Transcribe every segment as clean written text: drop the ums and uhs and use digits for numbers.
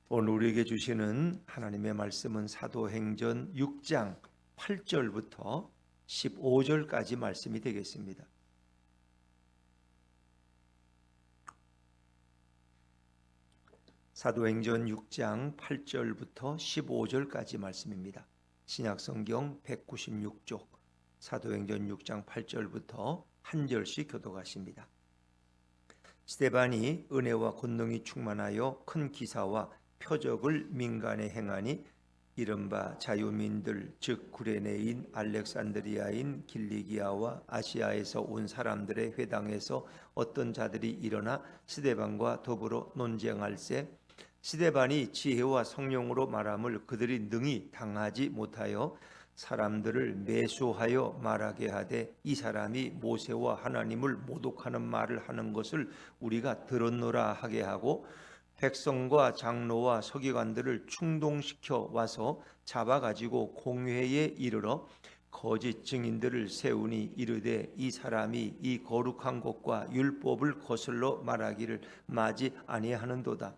오늘 우리에게 주시는 하나님의 말씀은 사도행전 6장 8절부터 15절까지 말씀이 되겠습니다. 사도행전 6장 8절부터 15절까지 말씀입니다. 신약성경 196쪽 사도행전 6장 8절부터 한 절씩 교독하십니다. 스데반이 은혜와 권능이 충만하여 큰 기사와 표적을 민간에 행하니 이른바 자유민들 즉 구레네인 알렉산드리아인 길리기아와 아시아에서 온 사람들의 회당에서 어떤 자들이 일어나 스데반과 더불어 논쟁할세 스데반이 지혜와 성령으로 말함을 그들이 능히 당하지 못하여 사람들을 매수하여 말하게 하되 이 사람이 모세와 하나님을 모독하는 말을 하는 것을 우리가 들었노라 하게 하고 백성과 장로와 서기관들을 충동시켜 와서 잡아가지고 공회에 이르러 거짓 증인들을 세우니 이르되 이 사람이 이 거룩한 것과 율법을 거슬러 말하기를 마지 아니하는도다.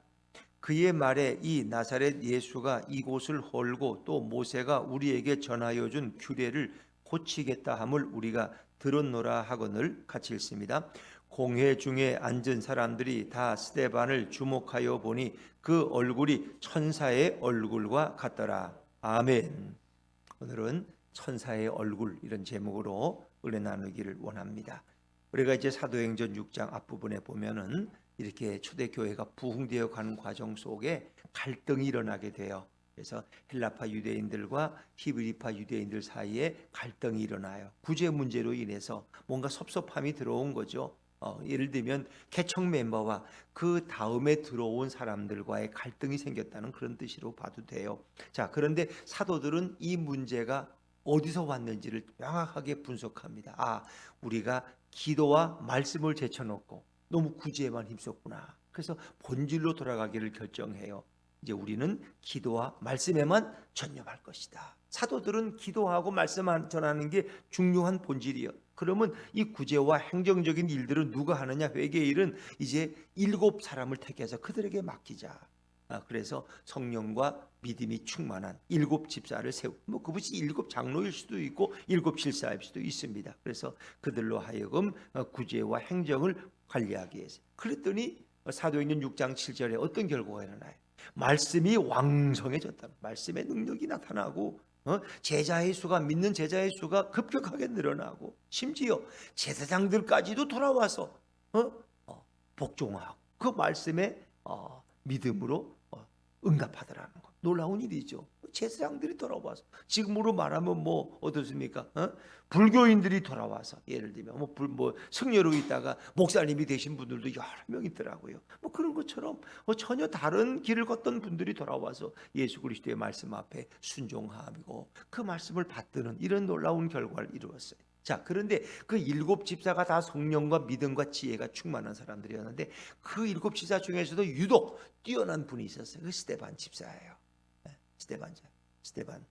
그의 말에 이 나사렛 예수가 이곳을 헐고 또 모세가 우리에게 전하여 준 규례를 고치겠다 함을 우리가 들었노라 하거늘 같이 읽습니다. 공회 중에 앉은 사람들이 다 스데반을 주목하여 보니 그 얼굴이 천사의 얼굴과 같더라. 아멘. 오늘은 천사의 얼굴 이런 제목으로 은혜 나누기를 원합니다. 우리가 이제 사도행전 6장 앞부분에 보면은 이렇게 초대교회가 부흥되어 가는 과정 속에 갈등이 일어나게 돼요. 그래서 헬라파 유대인들과 히브리파 유대인들 사이에 갈등이 일어나요. 구제 문제로 인해서 뭔가 섭섭함이 들어온 거죠. 예를 들면 개척 멤버와 그 다음에 들어온 사람들과의 갈등이 생겼다는 그런 뜻으로 봐도 돼요. 자, 그런데 사도들은 이 문제가 어디서 왔는지를 명확하게 분석합니다. 우리가 기도와 말씀을 제쳐놓고 너무 구제에만 힘썼구나. 그래서 본질로 돌아가기를 결정해요. 이제 우리는 기도와 말씀에만 전념할 것이다. 사도들은 기도하고 말씀 전하는 게 중요한 본질이에요. 그러면 이 구제와 행정적인 일들은 누가 하느냐? 회개 일은 이제 7 사람을 택해서 그들에게 맡기자. 그래서 성령과 믿음이 충만한 7 집사를 세우고 그분이 7 장로일 수도 있고 7 실사일 수도 있습니다. 그래서 그들로 하여금 구제와 행정을 관리하기 위해서. 그랬더니 사도행전 6장 7절에 어떤 결과가 일어나요? 말씀이 왕성해졌다. 말씀의 능력이 나타나고 제자의 수가 믿는 제자의 수가 급격하게 늘어나고 심지어 제사장들까지도 돌아와서 복종하고 그 말씀에 믿음으로 응답하더라는 거. 놀라운 일이죠. 제사장들이 돌아와서 지금으로 말하면 뭐 어떻습니까? 불교인들이 돌아와서 예를 들면 뭐 승려로 있다가 목사님이 되신 분들도 여러 명 있더라고요. 뭐 그런 것처럼 전혀 다른 길을 걷던 분들이 돌아와서 예수 그리스도의 말씀 앞에 순종하고 그 말씀을 받드는 이런 놀라운 결과를 이루었어요. 자, 그런데 그 7 집사가 다 성령과 믿음과 지혜가 충만한 사람들이었는데 그 7 집사 중에서도 유독 뛰어난 분이 있었어요. 그 스데반 집사예요.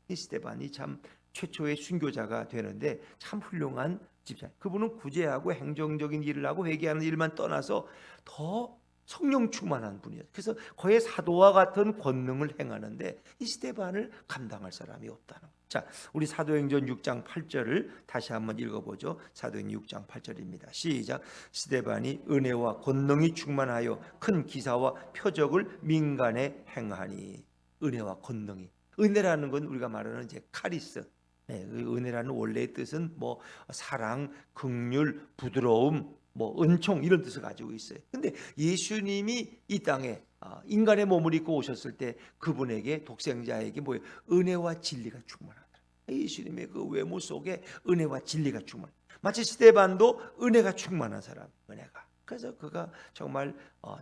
이 스데반이 참 최초의 순교자가 되는데 참 훌륭한 집사. 그분은 구제하고 행정적인 일을 하고 회개하는 일만 떠나서 더 성령 충만한 분이었어요. 그래서 거의 사도와 같은 권능을 행하는데 이 스데반을 감당할 사람이 없다는 거예요. 자, 우리 사도행전 6장 8절을 다시 한번 읽어보죠. 사도행전 6장 8절입니다. 시작. 스데반이 은혜와 권능이 충만하여 큰 기사와 표적을 민간에 행하니. 은혜와 권능이. 은혜라는 건 우리가 말하는 이제 카리스. 은혜라는 원래의 뜻은 뭐 사랑, 긍휼, 부드러움, 뭐 은총 이런 뜻을 가지고 있어요. 근데 예수님이 이 땅에 인간의 몸을 입고 오셨을 때 그분에게 독생자에게 뭐예요? 은혜와 진리가 충만하더라. 예수님의 그 외모 속에 은혜와 진리가 충만. 마치 스데반도 은혜가 충만한 사람, 은혜가. 그래서 그가 정말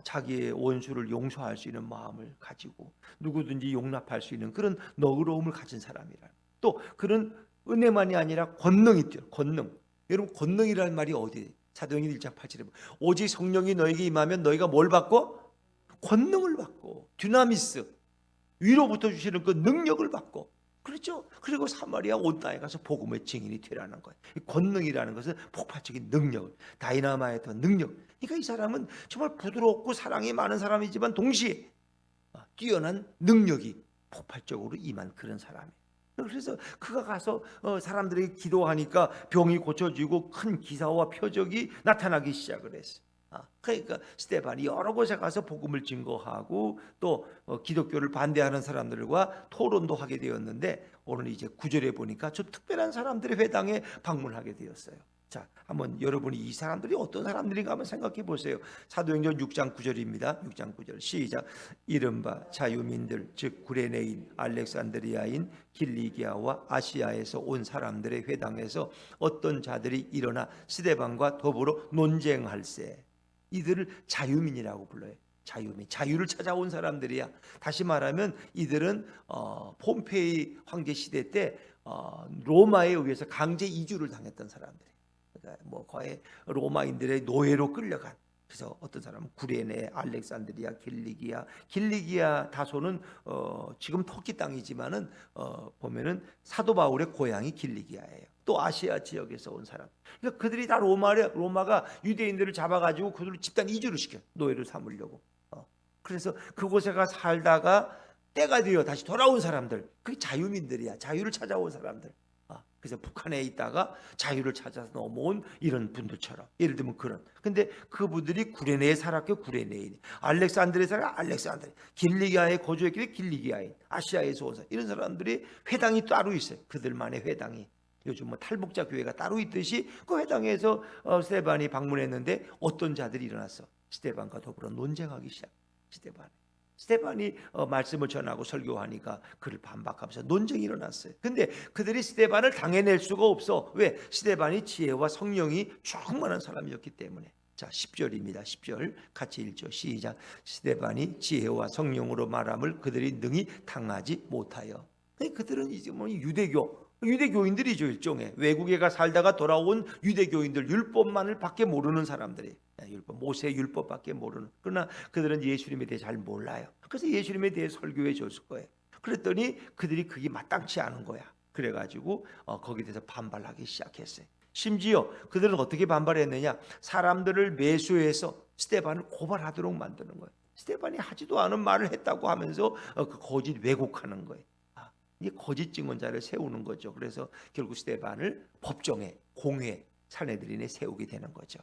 자기의 원수를 용서할 수 있는 마음을 가지고 누구든지 용납할 수 있는 그런 너그러움을 가진 사람이라. 또 그런 은혜만이 아니라 권능이 있죠. 권능. 여러분 권능이라는 말이 어디에? 사도행전 1장 8절에 보면 오직 성령이 너에게 임하면 너희가 뭘 받고? 권능을 받고 듀나미스 위로부터 주시는 그 능력을 받고 그렇죠. 그리고 사마리아 온 땅에 가서 복음의 증인이 되라는 거예요. 권능이라는 것은 폭발적인 능력, 다이나마이트 능력. 그러니까 이 사람은 정말 부드럽고 사랑이 많은 사람이지만 동시에 뛰어난 능력이 폭발적으로 임한 그런 사람이에요. 그래서 그가 가서 사람들에게 기도하니까 병이 고쳐지고 큰 기사와 표적이 나타나기 시작을 했어요. 그러니까 스데반이 여러 곳에 가서 복음을 증거하고 또 기독교를 반대하는 사람들과 토론도 하게 되었는데, 오늘 이제 9절에 보니까 좀 특별한 사람들의 회당에 방문하게 되었어요. 자, 한번 여러분이 이 사람들이 어떤 사람들인가 한번 생각해 보세요. 사도행전 6장 9절입니다. 6장 9절 시작. 이른바 자유민들 즉 구레네인, 알렉산드리아인, 길리기아와 아시아에서 온 사람들의 회당에서 어떤 자들이 일어나 스데반과 더불어 논쟁할세. 이들을 자유민이라고 불러요. 자유민, 자유를 찾아온 사람들이야. 다시 말하면 이들은 폼페이 황제 시대 때 로마에 의해서 강제 이주를 당했던 사람들이. 그러니까 뭐 거의 로마인들의 노예로 끌려간. 그래서 어떤 사람은 구레네, 알렉산드리아, 길리기아 다소는 지금 터키 땅이지만은 보면은 사도 바울의 고향이 길리기아예요. 또 아시아 지역에서 온 사람. 그러니까 그들이 다 로마가 유대인들을 잡아가지고 그들을 집단 이주를 시켜 노예로 삼으려고. 그래서 그곳에 가 살다가 때가 되어 다시 돌아온 사람들, 그게 자유민들이야. 자유를 찾아온 사람들. 그래서 북한에 있다가 자유를 찾아서 넘어온 이런 분들처럼, 예를 들면 그런. 근데 그분들이 구레네에 살았고 구레네인, 알렉산드리아에 살았고 알렉산드리아, 길리기아에 거주했기 길리기아인, 아시아에서 온 사람, 이런 사람들이 회당이 따로 있어요. 그들만의 회당이. 요즘 뭐 탈북자 교회가 따로 있듯이 그 회당에서 스데반이 방문했는데 어떤 자들이 일어났어. 스데반과 더불어 논쟁하기 시작. 스데반이 말씀을 전하고 설교하니까 그를 반박하면서 논쟁이 일어났어요. 근데 그들이 스데반을 당해낼 수가 없어. 왜? 스데반이 지혜와 성령이 충만한 사람이었기 때문에. 자, 10절입니다. 10절 같이 읽죠. 시작. 스데반이 지혜와 성령으로 말함을 그들이 능히 당하지 못하여. 그들은 이제 뭐 유대교인들이죠. 일종의 외국에 가 살다가 돌아온 유대교인들, 율법만을 밖에 모르는 사람들이, 모세 율법밖에 모르는. 그러나 그들은 예수님에 대해 잘 몰라요. 그래서 예수님에 대해 설교해 줬을 거예요. 그랬더니 그들이 그게 마땅치 않은 거야. 그래가지고 거기에 대해서 반발하기 시작했어요. 심지어 그들은 어떻게 반발했느냐, 사람들을 매수해서 스데반을 고발하도록 만드는 거예요. 스데반이 하지도 않은 말을 했다고 하면서 그 거짓 왜곡하는 거예요. 이 거짓 증언자를 세우는 거죠. 그래서 결국 스데반을 법정에, 공회, 산헤드린에 세우게 되는 거죠.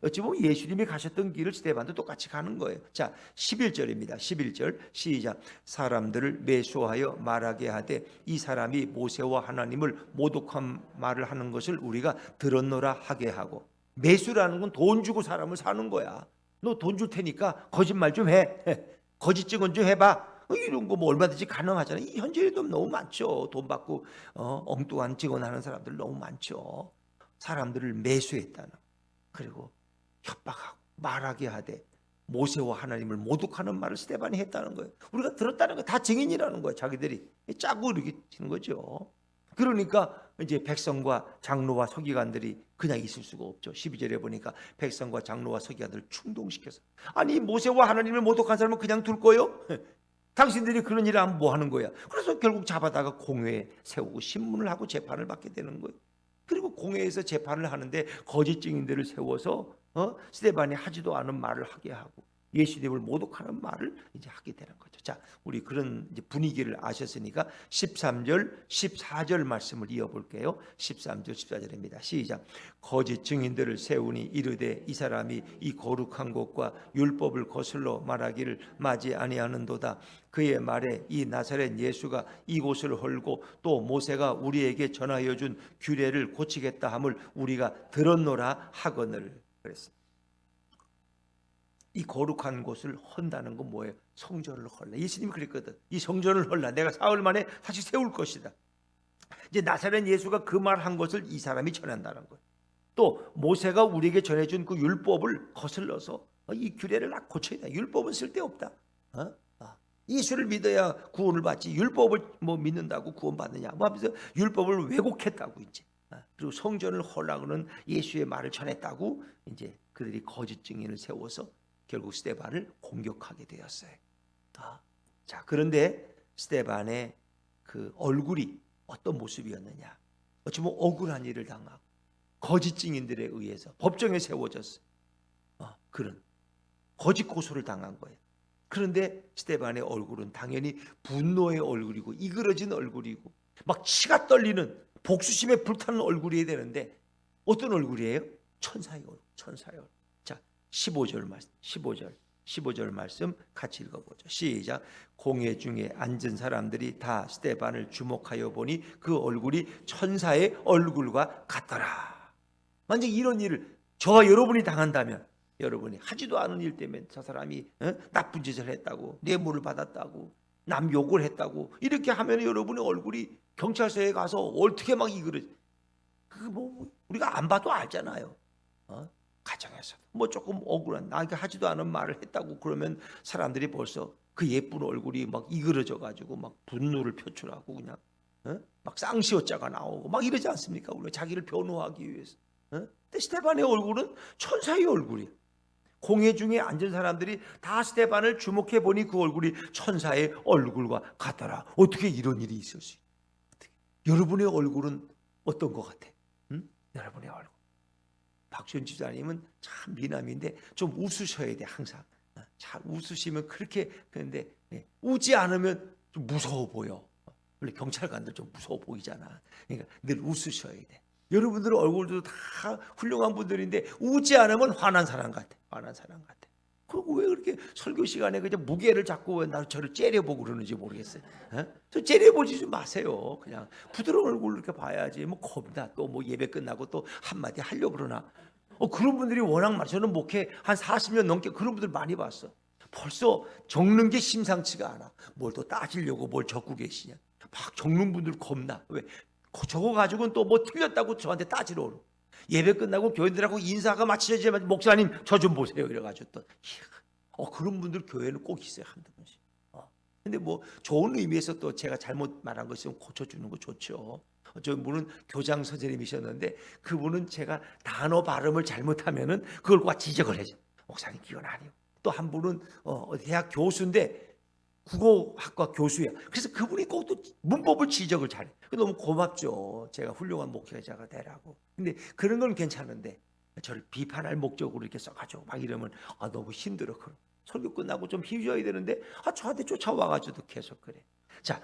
어찌 보면 예수님이 가셨던 길을 스데반도 똑같이 가는 거예요. 자, 11절입니다. 11절 시작. 사람들을 매수하여 말하게 하되 이 사람이 모세와 하나님을 모독한 말을 하는 것을 우리가 들었노라 하게 하고. 매수라는 건 돈 주고 사람을 사는 거야. 너 돈 줄 테니까 거짓말 좀 해. 거짓 증언 좀 해봐. 이런 거 뭐 얼마든지 가능하잖아요. 이 현재에도 너무 많죠. 돈 받고 엉뚱한 증언하는 사람들 너무 많죠. 사람들을 매수했다는, 그리고 협박하고 말하게 하되 모세와 하나님을 모독하는 말을 스데반이 했다는 거예요. 우리가 들었다는 거 다 증인이라는 거예요. 자기들이 짜고 이렇게 치는 거죠. 그러니까 이제 백성과 장로와 서기관들이 그냥 있을 수가 없죠. 12절에 보니까 백성과 장로와 서기관들을 충동시켜서, 아니 모세와 하나님을 모독한 사람은 그냥 둘 거요? 당신들이 그런 일을 하면 뭐 하는 거야? 그래서 결국 잡아다가 공회에 세우고 신문을 하고 재판을 받게 되는 거예요. 그리고 공회에서 재판을 하는데 거짓 증인들을 세워서 스데반이 하지도 않은 말을 하게 하고 예수님을 모독하는 말을 이제 하게 되는 거죠. 자, 우리 그런 이제 분위기를 아셨으니까 13절, 14절 말씀을 이어볼게요. 13절, 14절입니다. 시작. 거짓 증인들을 세우니 이르되 이 사람이 이 거룩한 곳과 율법을 거슬러 말하기를 마지 아니하는도다. 그의 말에 이 나사렛 예수가 이곳을 헐고 또 모세가 우리에게 전하여 준 규례를 고치겠다 함을 우리가 들었노라 하거늘. 그랬습니다. 이 거룩한 곳을 헌다는 건 뭐예요? 성전을 헐라. 예수님이 그랬거든. 이 성전을 헐라. 내가 사흘 만에 다시 세울 것이다. 이제 나사렛 예수가 그 말한 것을 이 사람이 전한다는 거예요. 또 모세가 우리에게 전해준 그 율법을 거슬러서 이 규례를 고쳐야 돼. 율법은 쓸데없다. 예수를 믿어야 구원을 받지. 율법을 뭐 믿는다고 구원 받느냐? 뭐 하면서 율법을 왜곡했다고 이제. 그리고 성전을 헐라고는 예수의 말을 전했다고 이제 그들이 거짓 증인을 세워서 결국 스데반을 공격하게 되었어요. 자, 그런데 스데반의 그 얼굴이 어떤 모습이었느냐? 어찌 보면 억울한 일을 당하고 거짓 증인들에 의해서 법정에 세워졌어요. 그런 거짓 고소를 당한 거예요. 그런데 스데반의 얼굴은 당연히 분노의 얼굴이고 이그러진 얼굴이고 막 치가 떨리는 복수심에 불타는 얼굴이어야 되는데 어떤 얼굴이에요? 천사의 얼굴, 천사의 얼굴. 자, 15절 말씀 같이 읽어보죠. 시작. 공회 중에 앉은 사람들이 다 스데반을 주목하여 보니 그 얼굴이 천사의 얼굴과 같더라. 만약 이런 일을 저와 여러분이 당한다면, 여러분이 하지도 않은 일 때문에 저 사람이 나쁜 짓을 했다고, 뇌물을 받았다고, 남 욕을 했다고 이렇게 하면 여러분의 얼굴이 경찰서에 가서 어떻게 막 이그러지. 그거 뭐 우리가 안 봐도 알잖아요. 가정에서 뭐 조금 억울한, 나에게 하지도 않은 말을 했다고 그러면 사람들이 벌써 그 예쁜 얼굴이 막 이그러져 가지고 막 분노를 표출하고 그냥 막 쌍시옷자가 나오고 막 이러지 않습니까? 우리가 자기를 변호하기 위해서. 근데 스데반의 얼굴은 천사의 얼굴이에요. 공회 중에 앉은 사람들이 다 스데반을 주목해 보니 그 얼굴이 천사의 얼굴과 같더라. 어떻게 이런 일이 있을 수 있어요? 여러분의 얼굴은 어떤 것 같아요? 여러분의 얼굴. 박지원 집사님은 참 미남인데 좀 웃으셔야 돼. 항상 잘 웃으시면 그렇게. 그런데 웃지 않으면 좀 무서워 보여. 원래 경찰관들 좀 무서워 보이잖아. 그러니까 늘 웃으셔야 돼. 여러분들 얼굴도 다 훌륭한 분들인데 웃지 않으면 화난 사람 같아. 화난 사람 같아. 그리고 왜 그렇게 설교 시간에 그냥 무게를 잡고 나 저를 째려보고 그러는지 모르겠어요. 저 째려보지 좀 마세요. 그냥 부드러운 얼굴 이렇게 봐야지. 뭐 겁나 또 뭐 예배 끝나고 또 한마디 하려고 그러나. 그런 분들이 워낙 많아. 저는 목회 한 40년 넘게 그런 분들 많이 봤어. 벌써 적는 게 심상치가 않아. 뭘 또 따지려고 뭘 적고 계시냐. 막 적는 분들 겁나. 왜? 저거 가지고는 또 뭐 틀렸다고 저한테 따지러 오고. 예배 끝나고 교인들하고 인사가 마치자마자 목사님 저 좀 보세요 이래가지고 또 그런 분들 교회는 꼭 있어요. 한두 번씩. 근데 뭐 좋은 의미에서 또 제가 잘못 말한 거 있으면 고쳐주는 거 좋죠. 저 분은 교장 선생님이셨는데 그분은 제가 단어 발음을 잘못하면은 그걸 꼭 지적을 해줘. 목사님 그건 아니에요. 또 한 분은 대학 교수인데 국어학과 교수야. 그래서 그분이 꼭 또 문법을 지적을 잘해. 너무 고맙죠. 제가 훌륭한 목회자가 되라고. 근데 그런 건 괜찮은데 저를 비판할 목적으로 이렇게 써가지고 막 이러면 너무 힘들어. 그럼 설교 끝나고 좀 힘줘야 되는데 저한테 쫓아와가지고 계속 그래. 자,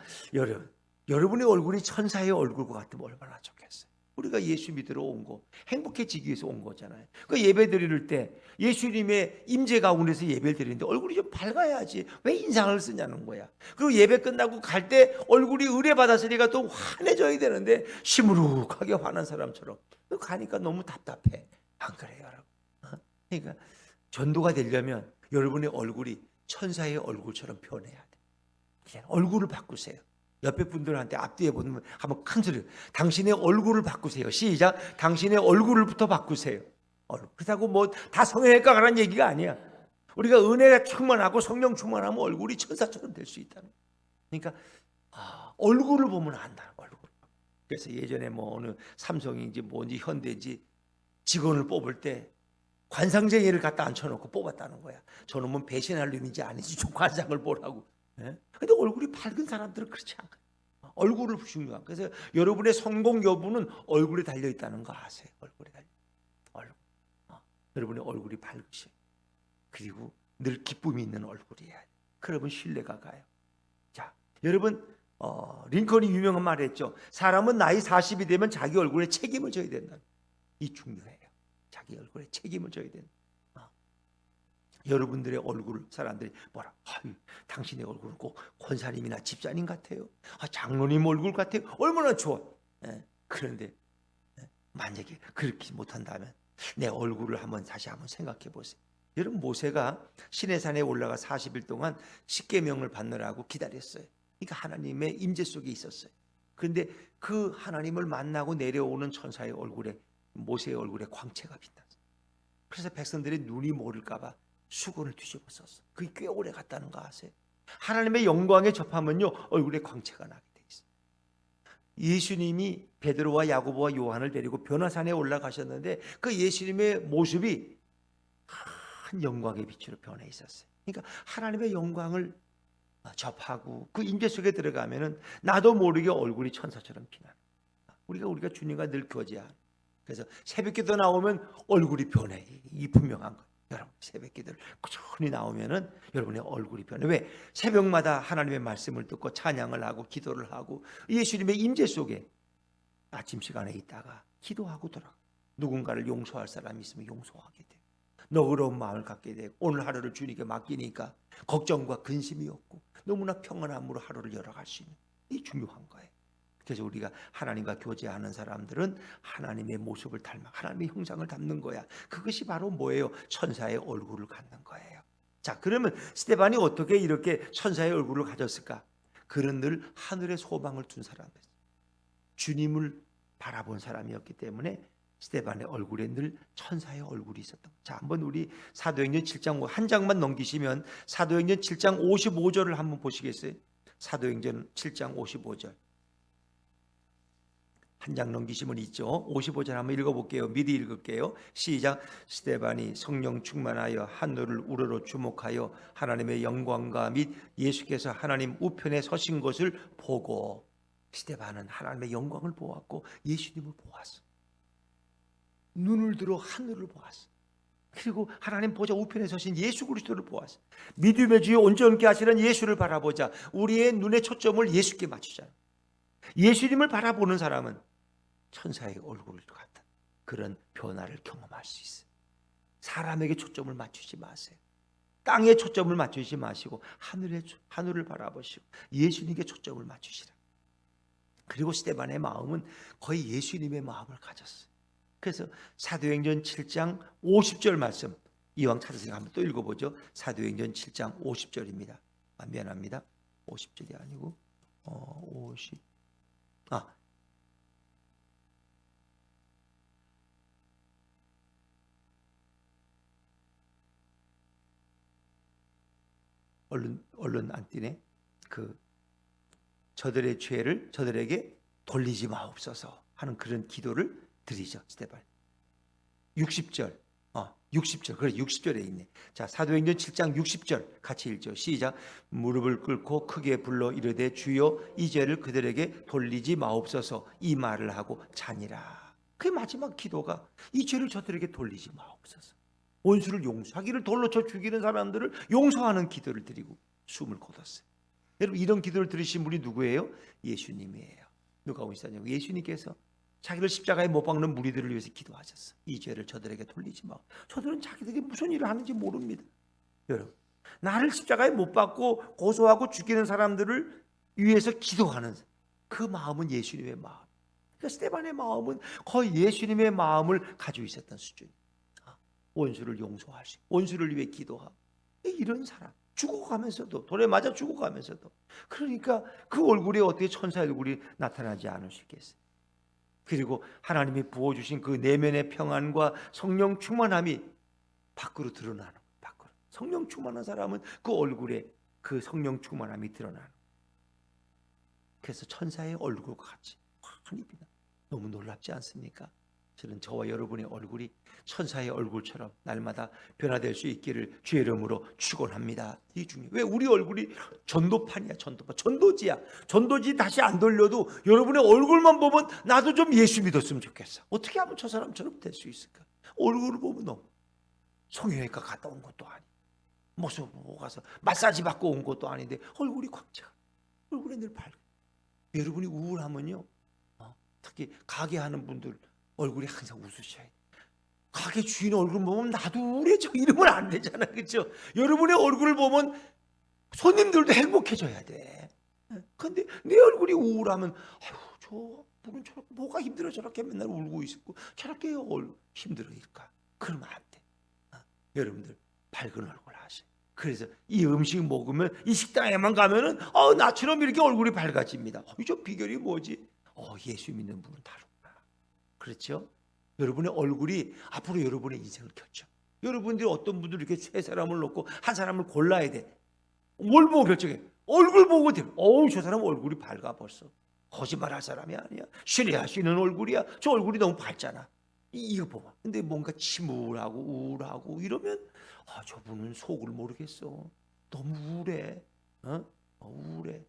여러분의 얼굴이 천사의 얼굴과 같으면 얼마나 좋겠어요. 우리가 예수 믿으러 온 거 행복해지기 위해서 온 거잖아요. 그 예배 드릴 때 예수님의 임재 가운데서 예배를 드리는데 얼굴이 좀 밝아야지 왜 인상을 쓰냐는 거야. 그리고 예배 끝나고 갈 때 얼굴이 의뢰받았으니까 또 환해져야 되는데 시무룩하게 화난 사람처럼 가니까 너무 답답해. 안 그래요, 여러분? 그러니까 전도가 되려면 여러분의 얼굴이 천사의 얼굴처럼 변해야 돼. 그냥 얼굴을 바꾸세요. 옆에 분들한테 앞뒤에 보면 한번 큰 소리, 당신의 얼굴을 바꾸세요. 시작. 당신의 얼굴을부터 바꾸세요. 그렇다고 뭐 다 성형외과 가라는 얘기가 아니야. 우리가 은혜가 충만하고 성령 충만하면 얼굴이 천사처럼 될 수 있다는 거야. 그러니까 얼굴을 보면 안다. 얼굴. 그래서 예전에 뭐 어느 삼성인지 뭔지 현대인지 직원을 뽑을 때 관상쟁이를 갖다 앉혀놓고 뽑았다는 거야. 저놈은 배신할 놈인지 아닌지 좀 관상을 보라고. 근데 얼굴이 밝은 사람들은 그렇지 않아요. 얼굴을 중요한. 그래서 여러분의 성공 여부는 얼굴에 달려 있다는 거 아세요? 얼굴에 달려. 얼굴. 여러분의 얼굴이 밝으셔. 그리고 늘 기쁨이 있는 얼굴이야. 그러면 신뢰가 가요. 자, 여러분 링컨이 유명한 말을 했죠. 사람은 나이 40이 되면 자기 얼굴에 책임을 져야 된다. 이 중요해요. 자기 얼굴에 책임을 져야 된다. 여러분들의 얼굴을 사람들이 뭐라? 당신의 얼굴은 꼭 권사님이나 집사님 같아요. 장로님 얼굴 같아요. 얼마나 좋아. 그런데 만약에 그렇게 못한다면 내 얼굴을 다시 한번 생각해 보세요. 여러분 모세가 시내산에 올라가 40일 동안 십계명을 받느라고 기다렸어요. 그러니까 하나님의 임재 속에 있었어요. 그런데 그 하나님을 만나고 내려오는 천사의 얼굴에 모세의 얼굴에 광채가 빛났어요. 그래서 백성들의 눈이 모를까 봐 수건을 뒤집어 썼어. 그게 꽤 오래 갔다는 거 아세요? 하나님의 영광에 접하면요 얼굴에 광채가 나게 돼 있어요. 예수님이 베드로와 야고보와 요한을 데리고 변화산에 올라가셨는데 그 예수님의 모습이 한 영광의 빛으로 변해 있었어요. 그러니까 하나님의 영광을 접하고 그 임재 속에 들어가면은 나도 모르게 얼굴이 천사처럼 빛나는. 우리가 주님과 늘 교제하는. 그래서 새벽기도 나오면 얼굴이 변해. 이 분명한 거. 여러분 새벽 기도를 꾸준히 나오면은 여러분의 얼굴이 변해. 왜? 새벽마다 하나님의 말씀을 듣고 찬양을 하고 기도를 하고 예수님의 임재 속에 아침 시간에 있다가 기도하고 돌아가. 누군가를 용서할 사람이 있으면 용서하게 돼. 너그러운 마음을 갖게 되고 오늘 하루를 주님께 맡기니까 걱정과 근심이 없고 너무나 평안함으로 하루를 열어갈 수 있는 이 중요한 거예요. 그래서 우리가 하나님과 교제하는 사람들은 하나님의 모습을 닮아 하나님의 형상을 담는 거야. 그것이 바로 뭐예요? 천사의 얼굴을 갖는 거예요. 자, 그러면 스데반이 어떻게 이렇게 천사의 얼굴을 가졌을까? 그는 늘 하늘의 소망을 둔 사람이었어요. 주님을 바라본 사람이었기 때문에 스데반의 얼굴에 늘 천사의 얼굴이 있었던 거예요. 자, 한번 우리 사도행전 7장 한 장만 넘기시면 사도행전 7장 55절을 한번 보시겠어요? 사도행전 7장 55절. 한 장 넘기시면 있죠. 55절 한번 읽어볼게요. 미리 읽을게요. 시작. 스데반이 성령 충만하여 하늘을 우러러 주목하여 하나님의 영광과 및 예수께서 하나님 우편에 서신 것을 보고, 스데반은 하나님의 영광을 보았고 예수님을 보았어. 눈을 들어 하늘을 보았어. 그리고 하나님 보좌 우편에 서신 예수 그리스도를 보았어. 믿음의 주여 온전케 하시는 예수를 바라보자. 우리의 눈의 초점을 예수께 맞추자. 예수님을 바라보는 사람은 천사의 얼굴을 같은 그런 변화를 경험할 수 있어요. 사람에게 초점을 맞추지 마세요. 땅에 초점을 맞추지 마시고 하늘을 바라보시고 예수님께 초점을 맞추시라. 그리고 스데반의 마음은 거의 예수님의 마음을 가졌어요. 그래서 사도행전 7장 50절 말씀, 이왕 찾으세요. 한번 또 읽어보죠. 사도행전 7장 50절입니다. 미안합니다. 50절이 아니고 50. 얼른 안 띄네. 저들의 죄를 저들에게 돌리지 마옵소서 하는 그런 기도를 드리죠. 스데반. 60절. 60절. 그래, 60절에 있네. 자, 사도행전 7장 60절 같이 읽죠. 시작. 무릎을 꿇고 크게 불러 이르되 주여 이 죄를 그들에게 돌리지 마옵소서, 이 말을 하고 자니라. 그 마지막 기도가 이 죄를 저들에게 돌리지 마옵소서. 원수를 용서하기를 돌로 쳐 죽이는 사람들을 용서하는 기도를 드리고 숨을 거뒀어요. 여러분, 이런 기도를 들으신 분이 누구예요? 예수님이에요. 누가 오시냐고. 예수님께서 자기를 십자가에 못 박는 무리들을 위해서 기도하셨어. 이 죄를 저들에게 돌리지 마. 저들은 자기들이 무슨 일을 하는지 모릅니다. 여러분, 나를 십자가에 못 박고 고소하고 죽이는 사람들을 위해서 기도하는 그 마음은 예수님의 마음. 그러니까 스데반의 마음은 거의 예수님의 마음을 가지고 있었던 수준이에요. 원수를 용서하시고 원수를 위해 기도하고 이런 사람, 죽어가면서도 돌에 맞아 죽어가면서도, 그러니까 그 얼굴에 어떻게 천사의 얼굴이 나타나지 않을 수 있겠어요? 그리고 하나님이 부어주신 그 내면의 평안과 성령 충만함이 밖으로 드러나는, 밖으로 성령 충만한 사람은 그 얼굴에 그 성령 충만함이 드러나는. 그래서 천사의 얼굴과 같이 환히 빛나. 너무 놀랍지 않습니까? 저와 여러분의 얼굴이 천사의 얼굴처럼 날마다 변화될 수 있기를 주의 이름으로 축원합니다. 이 중요해. 왜? 우리 얼굴이 전도판이야. 전도지야. 전도지 다시 안 돌려도 여러분의 얼굴만 보면 나도 좀 예수 믿었으면 좋겠어. 어떻게 하면 저 사람처럼 될 수 있을까? 얼굴을 보면 너무 성형외과 갔다 온 것도 아니고 모습 보고 가서 마사지 받고 온 것도 아닌데 얼굴이 광채가, 얼굴에 늘 밝아. 여러분이 우울하면요, 특히 가게 하는 분들 얼굴이 항상 웃으셔야 돼. 가게 주인 얼굴 보면 나도 우울해져 이러면 안 되잖아, 그렇죠? 여러분의 얼굴을 보면 손님들도 행복해져야 돼. 근데 내 얼굴이 우울하면 아유, 저 분은 저렇게 뭐가 힘들어 저렇게 맨날 울고 있고 저렇게 힘들어일까? 그러면 안 돼. 여러분들 밝은 얼굴 하세요. 그래서 이 음식 먹으면 이 식당에만 가면은 나처럼 이렇게 얼굴이 밝아집니다. 저 비결이 뭐지? 예수 믿는 분은 다르구나. 그렇죠? 여러분의 얼굴이 앞으로 여러분의 인생을 결정. 여러분들이 어떤 분들 이렇게 세 사람을 놓고 한 사람을 골라야 돼. 뭘 보고 결정해? 얼굴 보고 돼. 저 사람 얼굴이 밝아 벌써. 거짓말할 사람이 아니야. 신뢰할 수 있는 얼굴이야. 저 얼굴이 너무 밝잖아. 이거 봐봐. 근데 뭔가 침울하고 우울하고 이러면 저분은 속을 모르겠어. 너무 우울해. 우울해.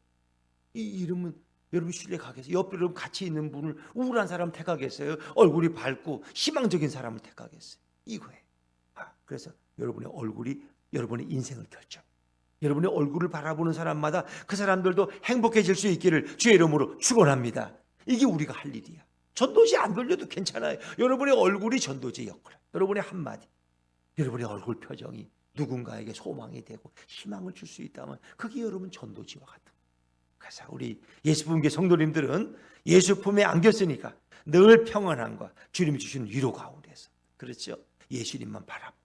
이러면 여러분 신뢰 가겠어요? 옆에 여러분 같이 있는 분을 우울한 사람 택하겠어요? 얼굴이 밝고 희망적인 사람을 택하겠어요? 이거예요. 그래서 여러분의 얼굴이 여러분의 인생을 결정. 여러분의 얼굴을 바라보는 사람마다 그 사람들도 행복해질 수 있기를 주의 이름으로 축원합니다. 이게 우리가 할 일이야. 전도지 안 돌려도 괜찮아요. 여러분의 얼굴이 전도지 역할. 여러분의 한마디, 여러분의 얼굴 표정이 누군가에게 소망이 되고 희망을 줄 수 있다면 그게 여러분 전도지와 같은 거예요. 그래서 우리 예수품계 성도님들은 예수 품에 안겼으니까 늘 평안함과 주님이 주시는 위로 가운데서, 그렇죠? 예수님만 바라보고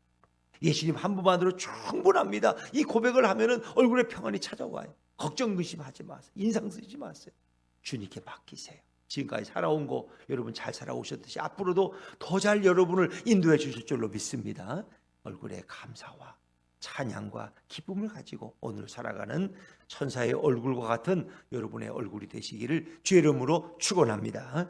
예수님 한 분만으로 충분합니다. 이 고백을 하면은 얼굴에 평안이 찾아와요. 걱정 근심하지 마세요. 인상 쓰지 마세요. 주님께 맡기세요. 지금까지 살아온 거 여러분 잘 살아오셨듯이 앞으로도 더 잘 여러분을 인도해 주실 줄로 믿습니다. 얼굴에 감사와 찬양과 기쁨을 가지고 오늘 살아가는 천사의 얼굴과 같은 여러분의 얼굴이 되시기를 주의 이름으로 축원합니다.